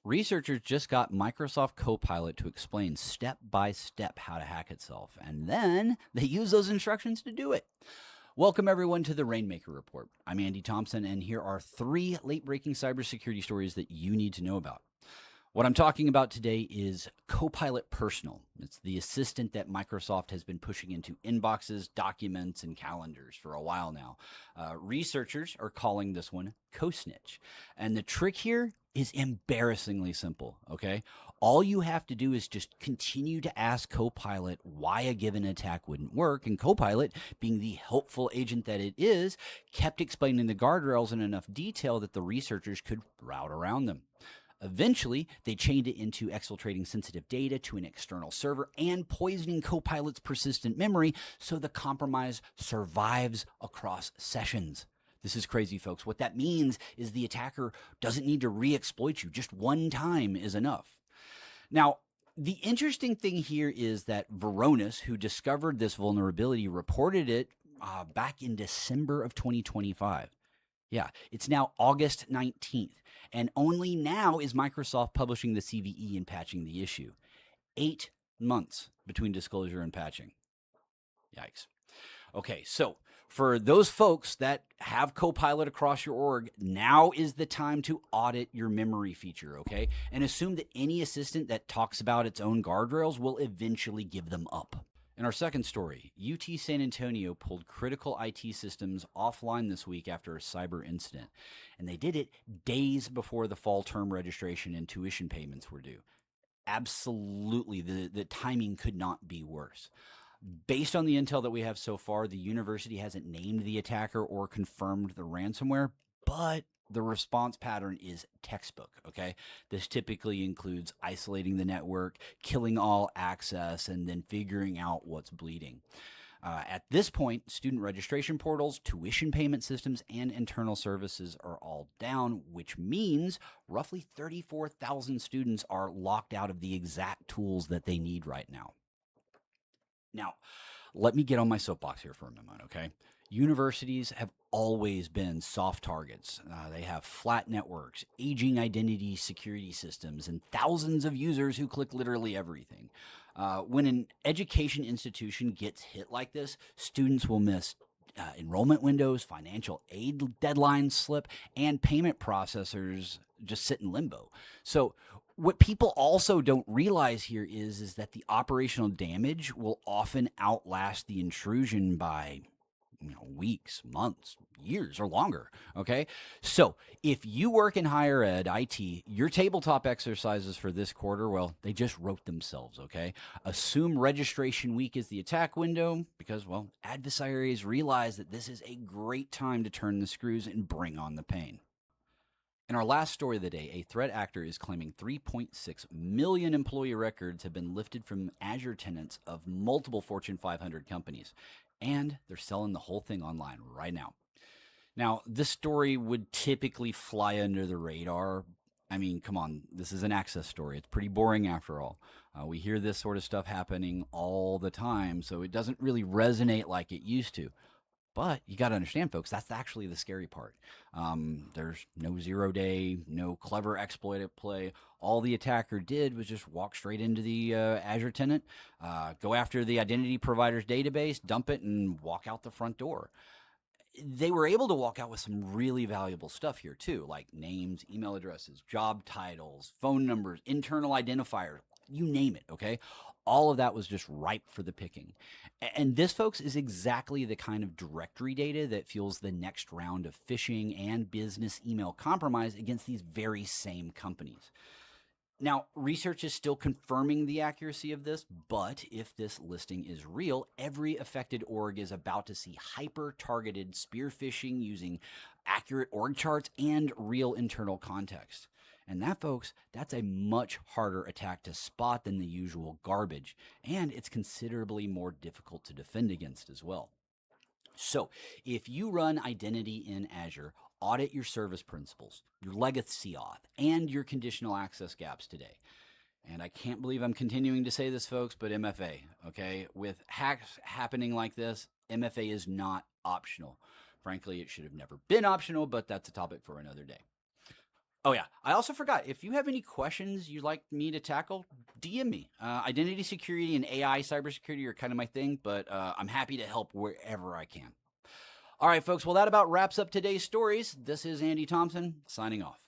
Researchers just got Microsoft Copilot to explain step by step how to hack itself, and then they use those instructions to do it. Welcome, everyone, to the Rainmaker Report. I'm Andy Thompson, and here are 3 late-breaking cybersecurity stories that you need to know about. What I'm talking about today is Copilot Personal. It's the assistant that Microsoft has been pushing into inboxes, documents, and calendars for a while now. Researchers are calling this one CoSnitch. And the trick here is embarrassingly simple, okay? All you have to do is just continue to ask Copilot why a given attack wouldn't work, and Copilot, being the helpful agent that it is, kept explaining the guardrails in enough detail that the researchers could route around them. Eventually, they chained it into exfiltrating sensitive data to an external server and poisoning Copilot's persistent memory so the compromise survives across sessions. This is crazy, folks. What that means is the attacker doesn't need to re-exploit you. Just one time is enough. Now, the interesting thing here is that Varonis, who discovered this vulnerability, reported it back in December of 2025. Yeah, it's now August 19th, and only now is Microsoft publishing the CVE and patching the issue. 8 months between disclosure and patching. Yikes. Okay, so for those folks that have Copilot across your org, now is the time to audit your memory feature, okay? And assume that any assistant that talks about its own guardrails will eventually give them up. In our second story, UT San Antonio pulled critical IT systems offline this week after a cyber incident, and they did it days before the fall term registration and tuition payments were due. Absolutely, the timing could not be worse. Based on the intel that we have so far, the university hasn't named the attacker or confirmed the ransomware, but the response pattern is textbook, okay? This typically includes isolating the network, killing all access, and then figuring out what's bleeding. At this point, student registration portals, tuition payment systems, and internal services are all down, which means roughly 34,000 students are locked out of the exact tools that they need right now. Now, let me get on my soapbox here for a moment, okay? Universities have always been soft targets. They have flat networks, aging identity security systems, and thousands of users who click literally everything. When an education institution gets hit like this, students will miss enrollment windows, financial aid deadlines slip, and payment processors just sit in limbo. So what people also don't realize here is that the operational damage will often outlast the intrusion by weeks, months, years, or longer, okay? So if you work in higher ed, IT, your tabletop exercises for this quarter, well, they just wrote themselves, okay? Assume registration week is the attack window because, well, adversaries realize that this is a great time to turn the screws and bring on the pain. In our last story of the day, a threat actor is claiming 3.6 million employee records have been lifted from Azure tenants of multiple Fortune 500 companies, and they're selling the whole thing online right now. Now, this story would typically fly under the radar. I mean, come on, this is an access story. It's pretty boring after all. We hear this sort of stuff happening all the time, so it doesn't really resonate like it used to. But you got to understand, folks, that's actually the scary part. There's no 0 day, no clever exploit play. All the attacker did was just walk straight into the Azure tenant, go after the identity provider's database, dump it, and walk out the front door. They were able to walk out with some really valuable stuff here, too, like names, email addresses, job titles, phone numbers, internal identifiers, you name it, okay? All of that was just ripe for the picking. And this, folks, is exactly the kind of directory data that fuels the next round of phishing and business email compromise against these very same companies. Now, research is still confirming the accuracy of this, but if this listing is real, every affected org is about to see hyper-targeted spear phishing using accurate org charts and real internal context. And that, folks, that's a much harder attack to spot than the usual garbage, and it's considerably more difficult to defend against as well. So if you run identity in Azure, audit your service principals, your legacy auth, and your conditional access gaps today. And I can't believe I'm continuing to say this, folks, but MFA, okay? With hacks happening like this, MFA is not optional. Frankly, it should have never been optional, but that's a topic for another day. Oh, yeah. I also forgot, if you have any questions you'd like me to tackle, DM me. Identity security and AI cybersecurity are kind of my thing, but I'm happy to help wherever I can. All right, folks. Well, that about wraps up today's stories. This is Andy Thompson signing off.